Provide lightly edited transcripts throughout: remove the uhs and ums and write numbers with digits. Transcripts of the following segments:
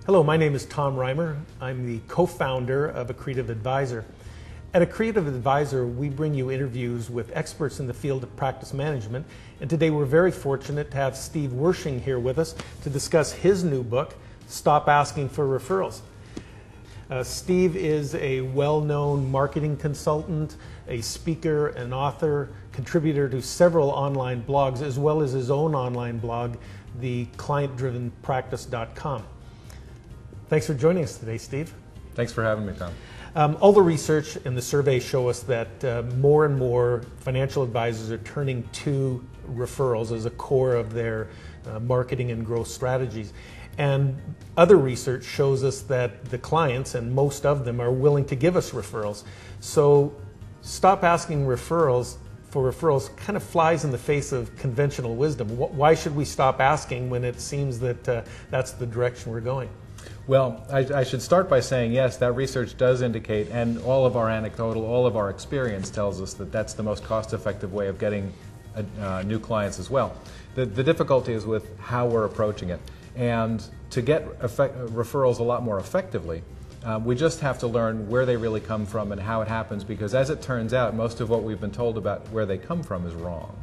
Hello, my name is Tom Reimer. I'm the co-founder of Accretive Advisor. At Accretive Advisor, we bring you interviews with experts in the field of practice management, and today we're very fortunate to have Steve Wershing here with us to discuss his new book, Stop Asking for Referrals. Steve is a well-known marketing consultant, a speaker, an author, contributor to several online blogs, as well as his own online blog, the clientdrivenpractice.com. Thanks for joining us today, Steve. Thanks for having me, Tom. All the research and the surveys show us that more and more financial advisors are turning to referrals as a core of their marketing and growth strategies. And other research shows us that the clients, and most of them, are willing to give us referrals. So stop asking for referrals kind of flies in the face of conventional wisdom. Why should we stop asking when it seems that that's the direction we're going? Well, I should start by saying, yes, that research does indicate, and all of our anecdotal, all of our experience tells us that that's the most cost-effective way of getting new clients as well. The difficulty is with how we're approaching it. And to get referrals a lot more effectively, we just have to learn where they really come from and how it happens, because as it turns out, most of what we've been told about where they come from is wrong.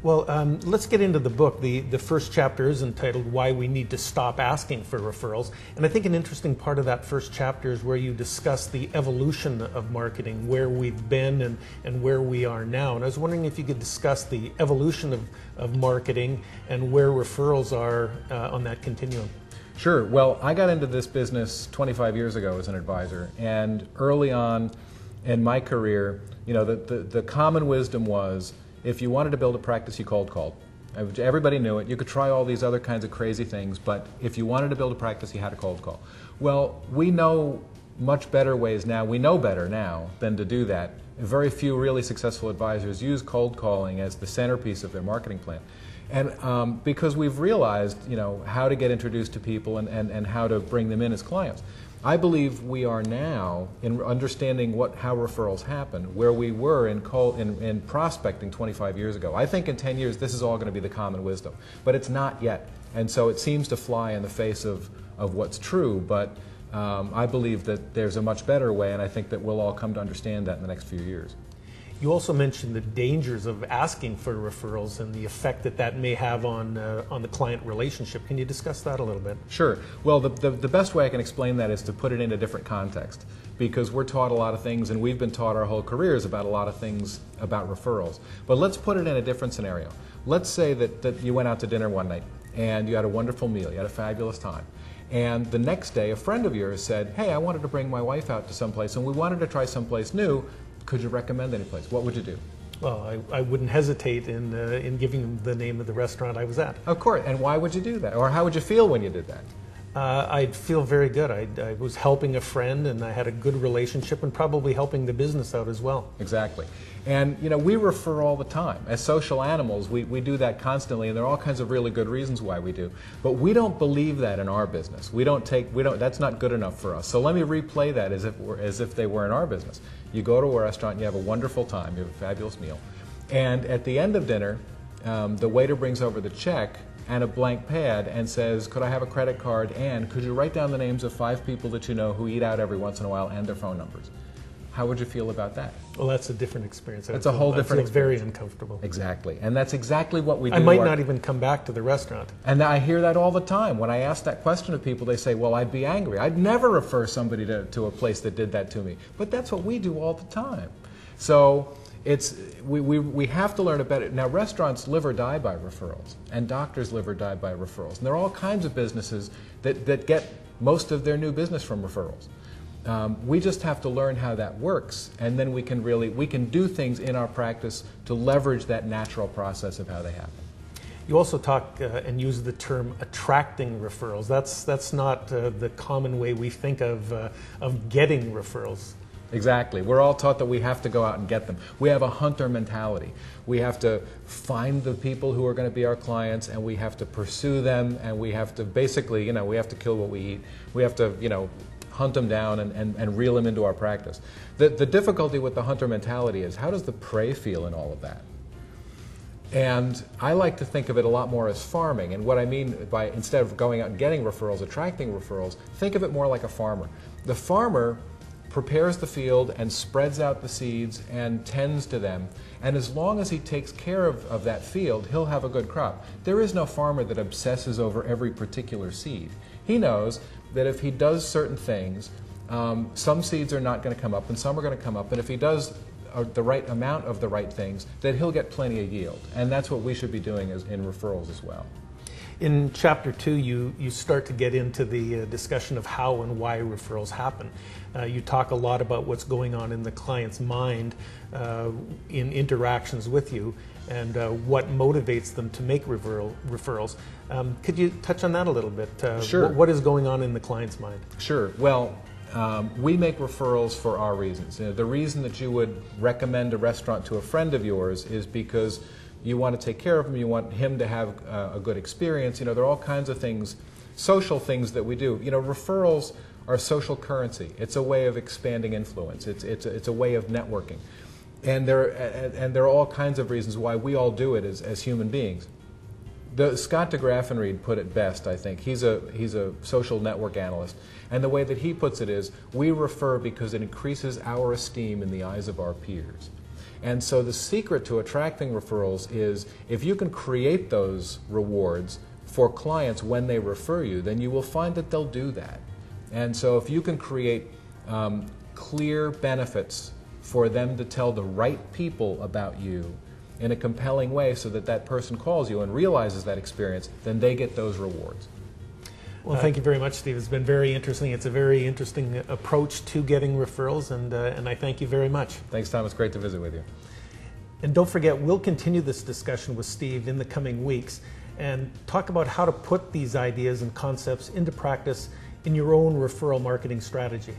Well, let's get into the book. The first chapter is entitled Why We Need to Stop Asking for Referrals. And I think an interesting part of that first chapter is where you discuss the evolution of marketing, where we've been and where we are now. And I was wondering if you could discuss the evolution of marketing and where referrals are on that continuum. Sure. Well, I got into this business 25 years ago as an advisor. And early on in my career, you know, the common wisdom was, if you wanted to build a practice, you cold-called. Everybody knew it. You could try all these other kinds of crazy things, but if you wanted to build a practice, you had to cold call. Well, we know much better ways now. We know better now than to do that. Very few really successful advisors use cold calling as the centerpiece of their marketing plan. And because we've realized, you know, how to get introduced to people and how to bring them in as clients. I believe we are now in understanding how referrals happen, where we were in prospecting 25 years ago. I think in 10 years this is all going to be the common wisdom, but it's not yet. And so it seems to fly in the face of what's true, but I believe that there's a much better way, and I think that we'll all come to understand that in the next few years. You also mentioned the dangers of asking for referrals and the effect that may have on the client relationship. Can you discuss that a little bit? Sure. Well, the best way I can explain that is to put it in a different context, because we're taught a lot of things, and we've been taught our whole careers about a lot of things about referrals. But let's put it in a different scenario. Let's say that you went out to dinner one night, and you had a wonderful meal. You had a fabulous time. And the next day, a friend of yours said, hey, I wanted to bring my wife out to someplace, and we wanted to try someplace new. Could you recommend any place? What would you do? Well, I wouldn't hesitate in giving them the name of the restaurant I was at. Of course. And why would you do that? Or how would you feel when you did that? I'd feel very good. I was helping a friend, and I had a good relationship, and probably helping the business out as well. Exactly. And you know, we refer all the time. As social animals, we do that constantly, and there are all kinds of really good reasons why we do. But we don't believe that in our business. That's not good enough for us. So let me replay that as if they were in our business. You go to a restaurant, you have a wonderful time, you have a fabulous meal, and at the end of dinner, the waiter brings over the check and a blank pad and says, could I have a credit card, and could you write down the names of 5 people that you know who eat out every once in a while and their phone numbers? How would you feel about that? Well, that's a different experience. It's a whole different experience. Very uncomfortable. Exactly. And that's exactly what we do. I might not even come back to the restaurant. And I hear that all the time. When I ask that question of people, they say, well, I'd be angry. I'd never refer somebody to a place that did that to me. But that's what we do all the time. So we have to learn about it. Now, restaurants live or die by referrals, and doctors live or die by referrals. And there are all kinds of businesses that get most of their new business from referrals. We just have to learn how that works, and then we can do things in our practice to leverage that natural process of how they happen. You also talk and use the term attracting referrals. That's not the common way we think of getting referrals. Exactly. We're all taught that we have to go out and get them. We have a hunter mentality. We have to find the people who are going to be our clients, and we have to pursue them, and we have to basically, you know, we have to kill what we eat. We have to, you know, hunt them down and reel them into our practice. The difficulty with the hunter mentality is, how does the prey feel in all of that? And I like to think of it a lot more as farming. And what I mean by, instead of going out and getting referrals, attracting referrals, think of it more like a farmer. The farmer prepares the field and spreads out the seeds and tends to them. And as long as he takes care of that field, he'll have a good crop. There is no farmer that obsesses over every particular seed. He knows that if he does certain things, some seeds are not going to come up and some are going to come up. And if he does the right amount of the right things, that he'll get plenty of yield. And that's what we should be doing in referrals as well. In Chapter 2, you start to get into the discussion of how and why referrals happen. You talk a lot about what's going on in the client's mind in interactions with you and what motivates them to make referrals. Could you touch on that a little bit? Sure. What is going on in the client's mind? Sure. Well, we make referrals for our reasons. The reason that you would recommend a restaurant to a friend of yours is because you want to take care of him, you want him to have a good experience. There are all kinds of things, social things that we do. Referrals are social currency. It's a way of expanding influence. It's a way of networking. And there are all kinds of reasons why we all do it as human beings. Scott DeGraffenreid put it best, I think. He's a social network analyst. And the way that he puts it is, we refer because it increases our esteem in the eyes of our peers. And so the secret to attracting referrals is, if you can create those rewards for clients when they refer you, then you will find that they'll do that. And so if you can create clear benefits for them to tell the right people about you in a compelling way so that that person calls you and realizes that experience, then they get those rewards. Well, thank you very much, Steve. It's been very interesting. It's a very interesting approach to getting referrals, and I thank you very much. Thanks, Tom. It's great to visit with you. And don't forget, we'll continue this discussion with Steve in the coming weeks and talk about how to put these ideas and concepts into practice in your own referral marketing strategy.